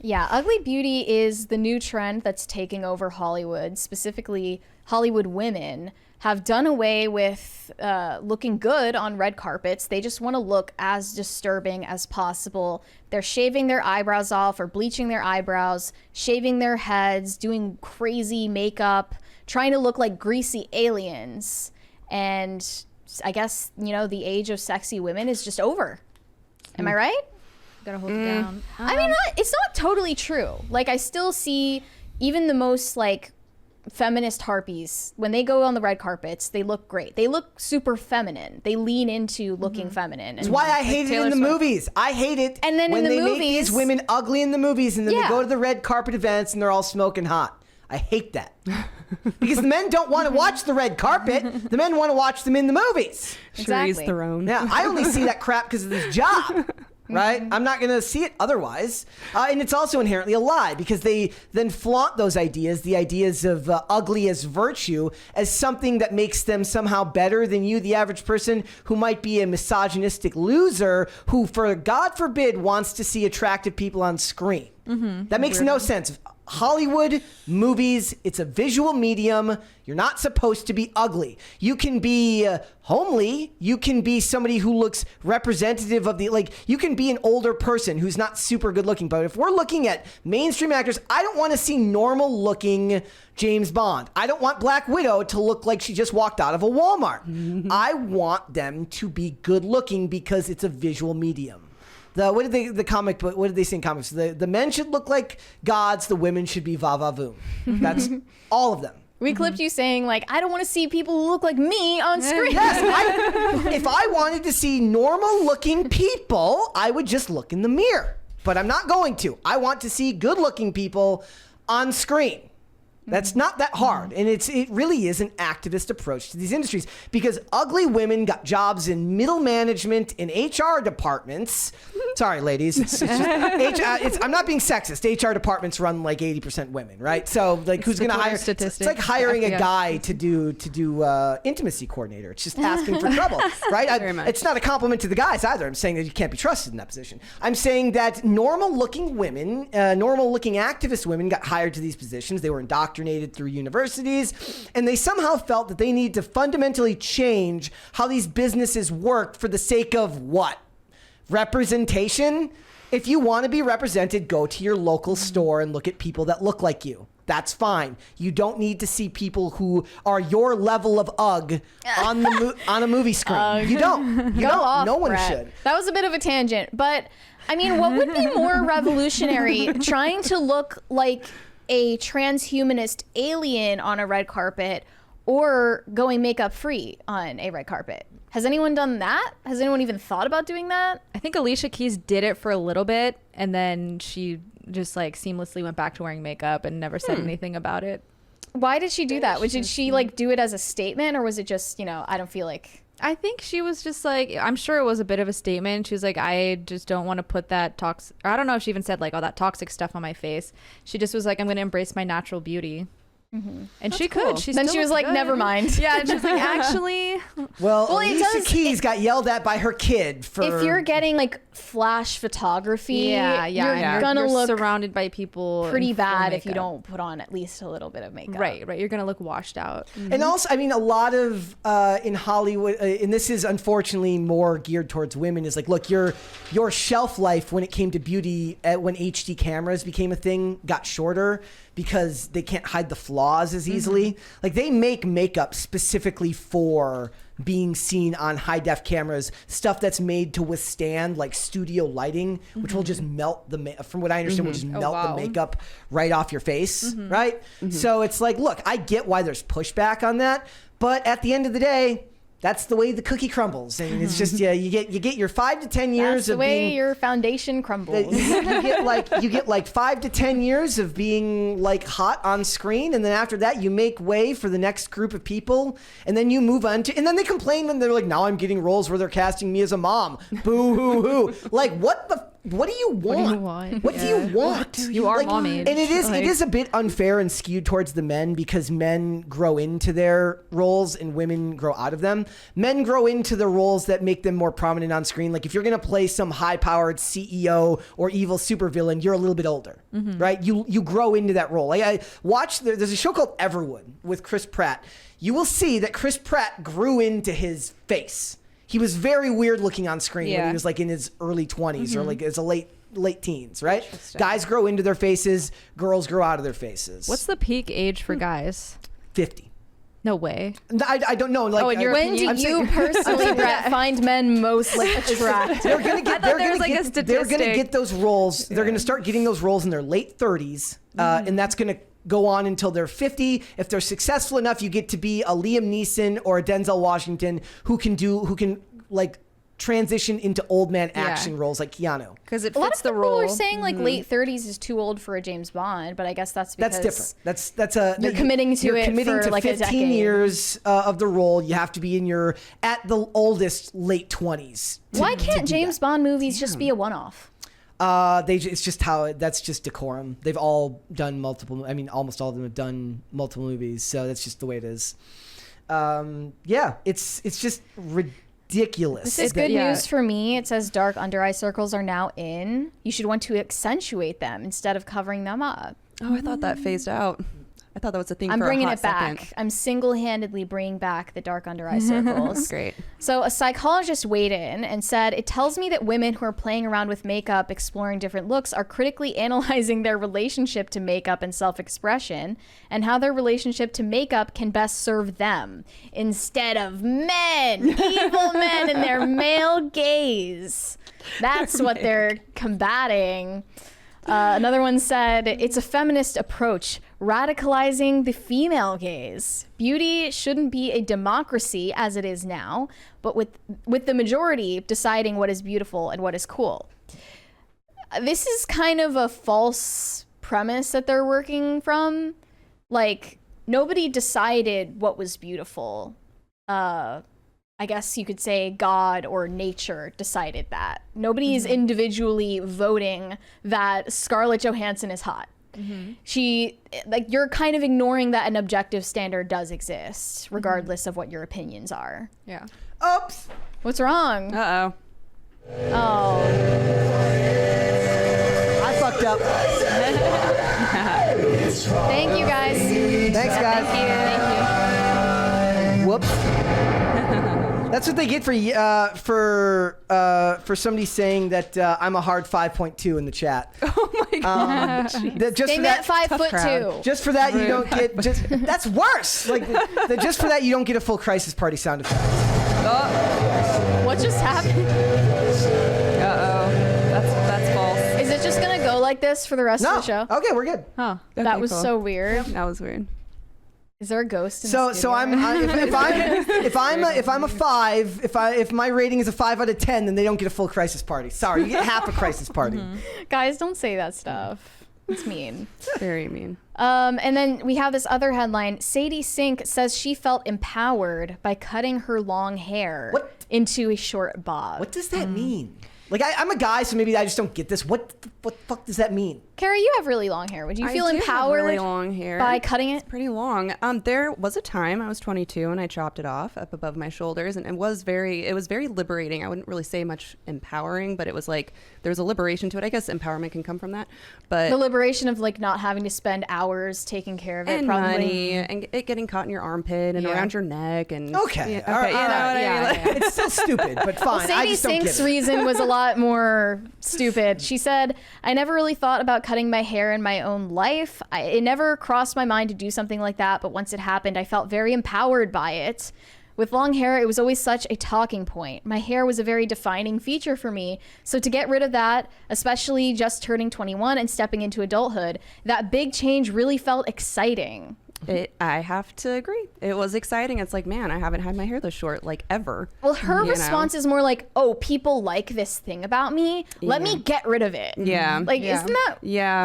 Yeah, ugly beauty is the new trend that's taking over Hollywood. Specifically, Hollywood women have done away with looking good on red carpets. They just want to look as disturbing as possible. They're shaving their eyebrows off or bleaching their eyebrows, shaving their heads, doing crazy makeup, trying to look like greasy aliens. And I guess, the age of sexy women is just over. Am I right? Gotta hold it down. I mean, it's not totally true. Like, I still see even the most feminist harpies, when they go on the red carpets, they look great. They look super feminine. They lean into looking feminine. That's why I hate it in the movies. I hate it and then when in the they movies, make these women ugly in the movies and then they go to the red carpet events and they're all smoking hot. I hate that. Because the men don't want to watch the red carpet. The men want to watch them in the movies. Exactly. Charlize Theron. Yeah, I only see that crap because of this job. Right? I'm not going to see it otherwise. And it's also inherently a lie because they then flaunt those ideas, the ideas of ugly as virtue, as something that makes them somehow better than you, the average person who might be a misogynistic loser who, for God forbid, wants to see attractive people on screen. That makes no sense. Hollywood movies, it's a visual medium. You're not supposed to be ugly. You can be homely. You can be somebody who looks representative of you can be an older person who's not super good looking. But if we're looking at mainstream actors, I don't want to see normal looking James Bond. I don't want Black Widow to look like she just walked out of a Walmart. I want them to be good looking because it's a visual medium. What did they say in comics? The men should look like gods. The women should be va-va-voom. That's all of them. We clipped you saying, I don't want to see people who look like me on screen. Yes, if I wanted to see normal-looking people, I would just look in the mirror. But I'm not going to. I want to see good-looking people on screen. That's not that hard. And it really is an activist approach to these industries because ugly women got jobs in middle management in HR departments. Sorry, ladies. It's just, I'm not being sexist. HR departments run 80% women, right? So who's going to hire? It's like hiring a guy to do intimacy coordinator. It's just asking for trouble, right? It's not a compliment to the guys either. I'm saying that you can't be trusted in that position. I'm saying that normal-looking women, normal-looking activist women got hired to these positions. They were indoctrinated through universities, and they somehow felt that they need to fundamentally change how these businesses work for the sake of what? Representation? If you want to be represented, go to your local store and look at people that look like you. That's fine. You don't need to see people who are your level of ugh on a movie screen. You don't. No one should. That was a bit of a tangent, but I mean, what would be more revolutionary? Trying to look like a transhumanist alien on a red carpet or going makeup free on a red carpet? Has anyone done that? Has anyone even thought about doing that? I think Alicia Keys did it for a little bit and then she just seamlessly went back to wearing makeup and never said anything about it. Why did she do that? Did she do it as a statement or was it just, I don't feel like... I think she was just I'm sure it was a bit of a statement. She was like, I just don't want to put that toxic, or I don't know if she even said all that toxic stuff on my face. She just was like, I'm going to embrace my natural beauty. And that's she cool. could. Then she was like, good. Never mind. Yeah, and she was like, actually. Well, Alicia Keys got yelled at by her kid for. If you're getting flash photography, you're gonna look surrounded by people. Pretty bad if you don't put on at least a little bit of makeup. Right. You're gonna look washed out. And also, I mean, a lot of in Hollywood, and this is unfortunately more geared towards women, is look, your shelf life when it came to beauty, when HD cameras became a thing, got shorter. Because they can't hide the flaws as easily. They make makeup specifically for being seen on high-def cameras, stuff that's made to withstand studio lighting, which will just melt from what I understand, will just melt the makeup right off your face, right? So it's look, I get why there's pushback on that, but at the end of the day, that's the way the cookie crumbles, and it's just you get your 5 to 10 years. That's the way your foundation crumbles. You get 5 to 10 years of being hot on screen, and then after that you make way for the next group of people, and then you move on to, and then they complain when they're now I'm getting roles where they're casting me as a mom. Boo hoo hoo! What the what do you want? What do you want? You are mom age. And it is a bit unfair and skewed towards the men because men grow into their roles and women grow out of them. Men grow into the roles that make them more prominent on screen. Like if you're going to play some high-powered CEO or evil supervillain, you're a little bit older, right? You grow into that role. Like I watched, there's a show called Everwood with Chris Pratt. You will see that Chris Pratt grew into his face. He was very weird looking on screen when he was like in his early 20s or like as a late teens, right? Guys grow into their faces, girls grow out of their faces. What's the peak age for guys? 50. No way. I don't know. Like, when do you personally, Brett, find men most like attractive? They're gonna get. I thought there was like a statistic. They're gonna get those roles. They're gonna start getting those roles in their late 30s, and that's gonna go on until they're 50. If they're successful enough, you get to be a Liam Neeson or a Denzel Washington who can like transition into old man action roles like Keanu. Because it A lot fits of the people role. are saying like late 30s is too old for a James Bond, but I guess that's because That's different. you're committing to you're it committing for to like a 15 decade. years of the role. You have to be in your at the oldest late 20s. Why can't James Bond movies just be a one-off? It's just that's just decorum. They've all done multiple. I mean, almost all of them have done multiple movies, so that's just the way it is. It's just ridiculous. This is good news for me. It says dark under eye circles are now in. You should want to accentuate them instead of covering them up. Oh, I thought that phased out. I thought that was a thing. I'm for bringing a hot it back. Second. I'm single-handedly bringing back the dark under eye circles. Great. So a psychologist weighed in and said, it tells me that women who are playing around with makeup, exploring different looks, are critically analyzing their relationship to makeup and self-expression and how their relationship to makeup can best serve them instead of men, evil men and their male gaze. That's what they're combating. Another one said, it's a feminist approach, radicalizing the female gaze. Beauty shouldn't be a democracy as it is now, but with the majority deciding what is beautiful and what is cool. This is kind of a false premise that they're working from. Like, nobody decided what was beautiful. I guess you could say God or nature decided that. Nobody is individually voting that Scarlett Johansson is hot. You're kind of ignoring that an objective standard does exist, regardless of what your opinions are. Yeah. Oops. What's wrong? Uh-oh. Oh. I fucked up. Thank you, guys. Thanks, guys. Thank you. Whoops. That's what they get for somebody saying that I'm a hard 5.2 in the chat. Oh my god. They meant 5'2". Just for that, you don't get. That's worse. Like, just for that, you don't get a full Crisis Party sound effect. What just happened? Uh-oh. That's false. Is it just gonna go like this for the rest of the show? Okay, we're good. Huh. That Okay, was cool. so weird. That was weird. Is there a ghost in the So studio? if I'm a 5, if my rating is a 5 out of 10, then they don't get a full Crisis Party. Sorry, you get half a Crisis Party. Guys, don't say that stuff. It's mean. Very mean. And then we have this other headline. Sadie Sink says she felt empowered by cutting her long hair into a short bob. What does that mean? Like, I'm a guy, so maybe I just don't get this. What the fuck does that mean? Carrie, you have really long hair. Would you feel I do have empowered really long hair. by cutting it? It's pretty long. There was a time I was 22 and I chopped it off up above my shoulders, and it was very liberating. I wouldn't really say much empowering, but it was like there was a liberation to it. I guess empowerment can come from that, but The liberation of like not having to spend hours taking care of it, and probably. money and it getting caught in your armpit and around your neck and Okay, yeah, all right, you know what I mean? It's still stupid, but fine. I Sadie just don't get Sink's it. reason was a lot more stupid. She said, I never really thought about cutting my hair in my own life. It never crossed my mind to do something like that, but once it happened, I felt very empowered by it. With long hair, it was always such a talking point. My hair was a very defining feature for me. So to get rid of that, especially just turning 21 and stepping into adulthood, that big change really felt exciting. I have to agree. It was exciting. It's like, man, I haven't had my hair this short like ever. Well, her You response is more like, oh, people like this thing about me. Let me get rid of it. Yeah. Like, isn't that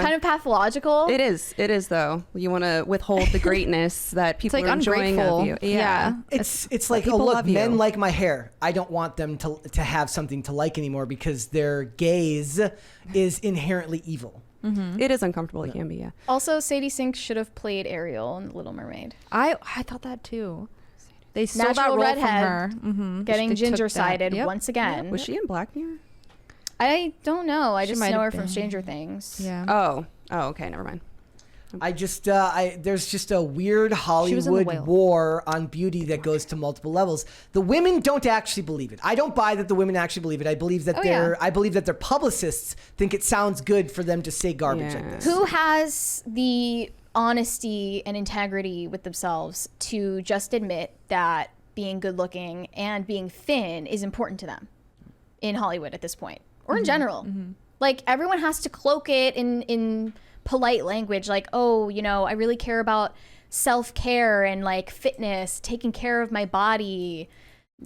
kind of pathological? It is. It is, though. You want to withhold the greatness that people like are enjoying ungrateful. of you. Yeah. It's like, oh, people look, love you. men like my hair. I don't want them to have something to like anymore because their gaze is inherently evil. It is uncomfortable. It can be, yeah. Also, Sadie Sink should have played Ariel in The Little Mermaid. I thought that too. They stole that Natural role redhead, from her. getting They took ginger that. sided Yep. once again. Was she in Black Mirror? I don't know. I She just might know have her from been. Stranger Things. Yeah. Oh, okay. Never mind. I just there's just a weird was in The Hollywood Whale. war on beauty that goes to multiple levels. The women don't actually believe it. I don't buy that the women actually believe it. I believe that I believe that their publicists think it sounds good for them to say garbage like this. Who has the honesty and integrity with themselves to just admit that being good looking and being thin is important to them in Hollywood at this point, or in general? Like, everyone has to cloak it in polite language, like, oh, you know, I really care about self-care and like fitness, taking care of my body.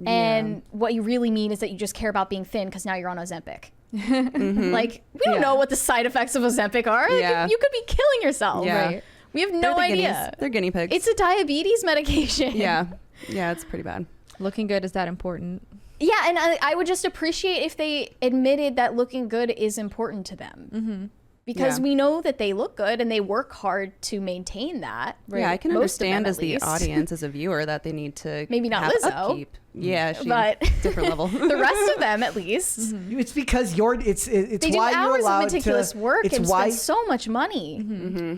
And what you really mean is that you just care about being thin because now you're on Ozempic. Like, we don't know what the side effects of Ozempic are. Like, Yeah. you could be killing yourself. Yeah. Right. We have They're no the idea. guineas. They're guinea pigs. It's a diabetes medication. yeah. Yeah, it's pretty bad. Looking good is that important? Yeah, and I would just appreciate if they admitted that looking good is important to them. Because Yeah. we know that they look good and they work hard to maintain that. Yeah, I can Most of them, understand at as the least. audience, as a viewer, that they need to Maybe not have Lizzo. upkeep. Yeah, But different level. the rest of them, at least, It's because it's they do why you're hours of allowed meticulous to work it's and why spend so much money.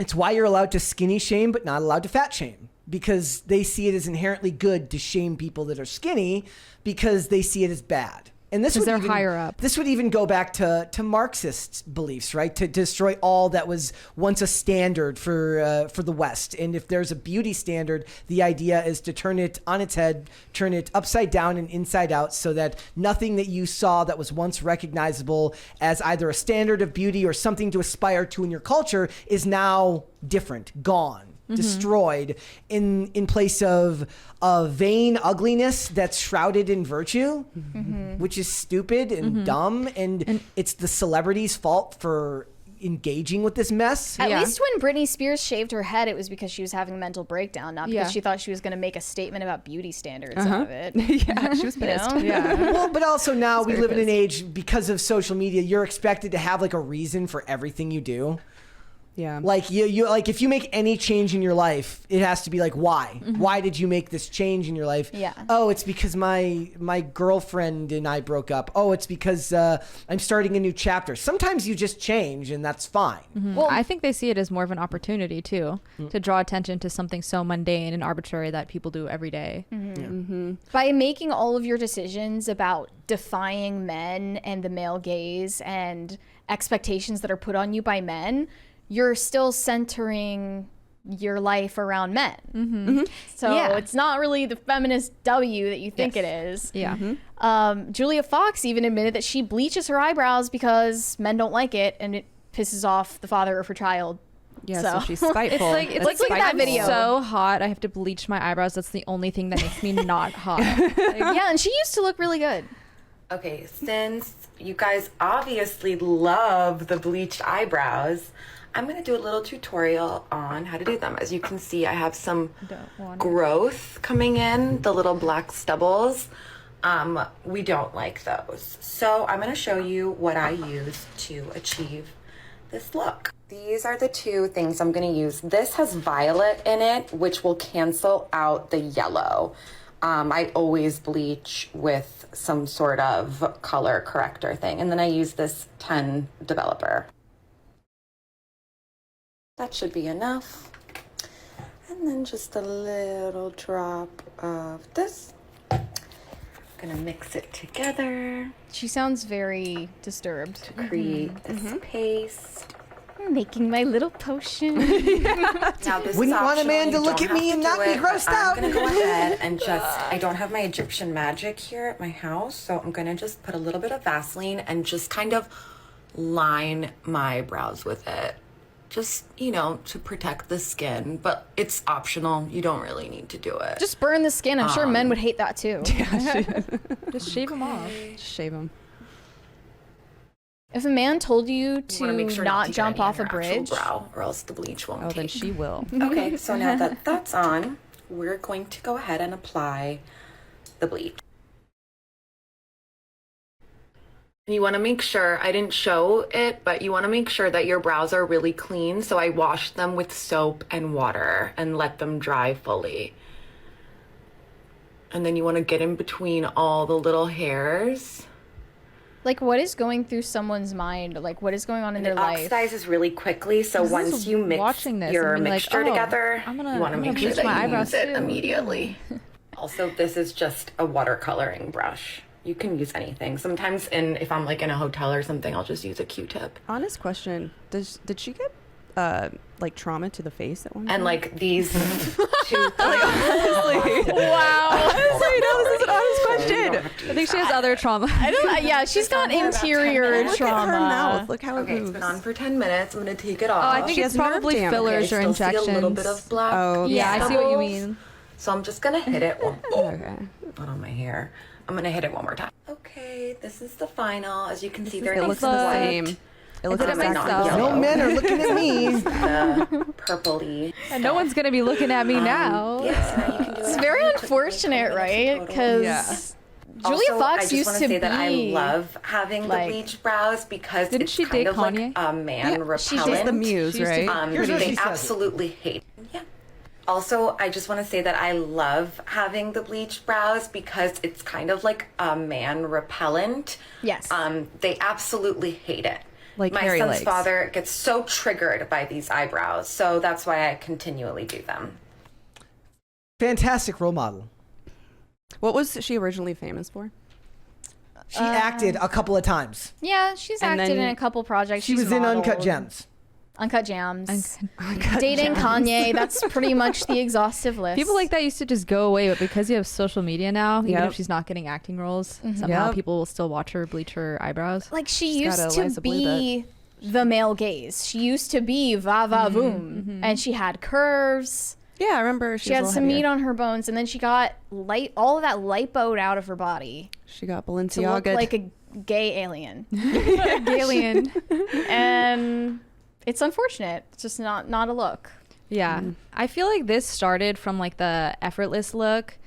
it's why you're allowed to skinny shame but not allowed to fat shame, because they see it as inherently good to shame people that are skinny because they see it as bad. And this 'Cause would they're even, higher up. This would even go back to Marxist beliefs, right? To destroy all that was once a standard for the West. And if there's a beauty standard, the idea is to turn it on its head, turn it upside down and inside out, so that nothing that you saw that was once recognizable as either a standard of beauty or something to aspire to in your culture is now different, gone. Destroyed in place of a vain ugliness that's shrouded in virtue, which is stupid and dumb, and it's the celebrity's fault for engaging with this mess. At Yeah. least when Britney Spears shaved her head, it was because she was having a mental breakdown, not because Yeah. she thought she was going to make a statement about beauty standards out of it. yeah, she was You pissed. know? Yeah. Well, but also now we very live in an pissed. age, because of social media, you're expected to have like a reason for everything you do. Yeah. Like you like, if you make any change in your life, it has to be like, why? Why did you make this change in your life? Yeah. Oh, it's because my girlfriend and I broke up. Oh, it's because I'm starting a new chapter. Sometimes you just change, and that's fine. Well, I think they see it as more of an opportunity too, to draw attention to something so mundane and arbitrary that people do every day. by making all of your decisions about defying men and the male gaze and expectations that are put on you by men, you're still centering your life around men. So Yeah. it's not really the feminist W that you think Yes. it is. Yeah. Julia Fox even admitted that she bleaches her eyebrows because men don't like it and it pisses off the father of her child. Yeah, So- so she's spiteful. It's Let's look at that I'm video. so hot. I have to bleach my eyebrows. That's the only thing that makes me not hot. Yeah, and she used to look really good. Okay, since you guys obviously love the bleached eyebrows, I'm going to do a little tutorial on how to do them. As you can see, I have some growth coming in, the little black stubbles. We don't like those. So I'm going to show you what I use to achieve this look. These are the two things I'm going to use. This has violet in it, which will cancel out the yellow. I always bleach with some sort of color corrector thing. And then I use this 10 developer. That should be enough. And then just a little drop of this. Gonna mix it together She sounds very disturbed. to create this paste. I'm making my little potion. Now this Wouldn't is want a optional, man to you look don't at me have and to not do be it, grossed but out. I'm gonna go ahead and just, I don't have my Egyptian magic here at my house, so I'm gonna just put a little bit of Vaseline and just kind of line my brows with it. just, you know, to protect the skin, but it's optional. You don't really need to do it. Just burn the skin. I'm sure men would hate that too. Just shave them off. Just shave them. If a man told you to wanna make sure not to get jump any on off a your actual bridge, brow, or else the bleach won't Oh, then take. she will. Okay, so now that that's on, we're going to go ahead and apply the bleach. You want to make sure, I didn't show it, but you want to make sure that your brows are really clean. So I washed them with soap and water and let them dry fully. And then you want to get in between all the little hairs. like what is going through someone's mind? Like what is going on in their It life? oxidizes really quickly, so This once is you mix watching this your and being like, mixture oh, together, I'm you gonna want to make sure bleach that my you eyebrows use it too. immediately. Also, this is just a watercoloring brush. You can use anything. Sometimes if I'm like in a hotel or something, I'll just use a Q-tip. Honest question. Did she get like trauma to the face at one point? And like these two honestly. Wow. Honestly, no, this is an honest question. I think she has other trauma. I don't. Yeah, she's got interior Look trauma. at her mouth. Look how it Okay, moves. it's been on for 10 minutes. I'm gonna take it off. Oh, I think She it's has nerve probably damage. fillers or still see injections. a little bit of black. Oh, okay. Yeah, I see what you pebbles. mean. So I'm just gonna hit it one. Okay. Not on my hair. I'm gonna hit it one more time. Okay, this is the final. As you can see, there It looks the same. It looks did it exactly myself. the same. No men are looking at me. The purpley. And no one's gonna be looking at me now. Yes, now you can do It's it. very It took me unfortunate, 20 minutes right? total. Because Yeah. Julia Also, Fox I just used wanna to say that I be love having like- the bleach brows because Didn't it's she kind date of like Kanye? a man repellent. She's the muse, She used to- right? Here's what They she says. absolutely hate. Yeah. Also, I just want to say that I love having the bleached brows because it's kind of like a man repellent. Yes. They absolutely hate it. Like my hairy son's legs. father gets so triggered by these eyebrows, so that's why I continually do them. Fantastic role model. What was she originally famous for? She acted a couple of times. Yeah, she's And acted then in a couple projects. She She's was in Uncut modeled. Gems. Uncut Gems. Dating Kanye. That's pretty much the exhaustive list. People like that used to just go away, but because you have social media now, even Yep. if she's not getting acting roles, somehow Yep. people will still watch her bleach her eyebrows. Like she She's got used a to Liza Blue be the male gaze. She used to be va va voom, and she had curves. Yeah, I remember She had some meat on her bones, and then she got all of that lipoed out of her body She got to look Balenciaga. like a gay alien. Alien. And it's unfortunate. It's just not a look. Yeah. I feel like this started from like the effortless look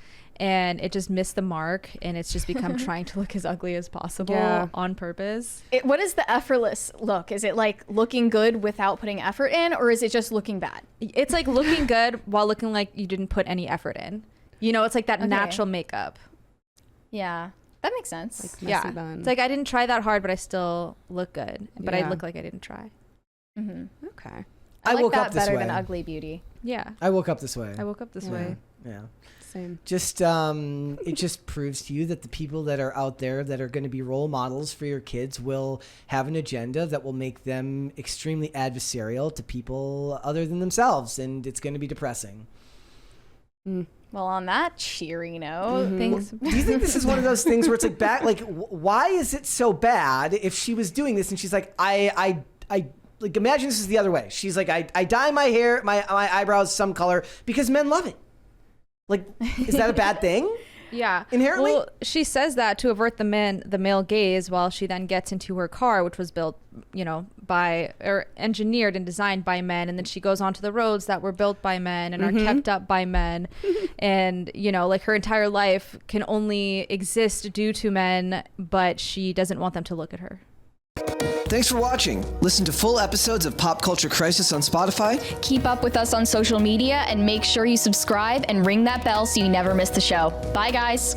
and it just missed the mark and it's just become trying to look as ugly as possible Yeah. on purpose. What is the effortless look? Is it like looking good without putting effort in, or is it just looking bad? It's like looking good while looking like you didn't put any effort in. You know, it's like that Okay. natural makeup. Yeah, that makes sense. Like Yeah. messy bun. It's like I didn't try that hard, but I still look good. But I Yeah. look like I didn't try. hmm Okay. I, I like woke that up this better way. than ugly beauty. Yeah. I woke up this way. I woke up this Yeah. way. Yeah. Same. Just it just proves to you that the people that are out there that are going to be role models for your kids will have an agenda that will make them extremely adversarial to people other than themselves, and it's going to be depressing. Well, on that cheery note, Thanks. Do you think this is one of those things where it's like why is it so bad if she was doing this and she's like I like imagine this is the other way. She's like I dye my hair, my eyebrows some color because men love it. Like, is that a bad thing? Yeah. Inherently? Well, she says that to avert the male gaze while she then gets into her car, which was built, by or engineered and designed by men. And then she goes onto the roads that were built by men and are kept up by men. And, like her entire life can only exist due to men, but she doesn't want them to look at her. Thanks for watching. Listen to full episodes of Pop Culture Crisis on Spotify. keep up with us on social media and make sure you subscribe and ring that bell so you never miss the show. Bye, guys.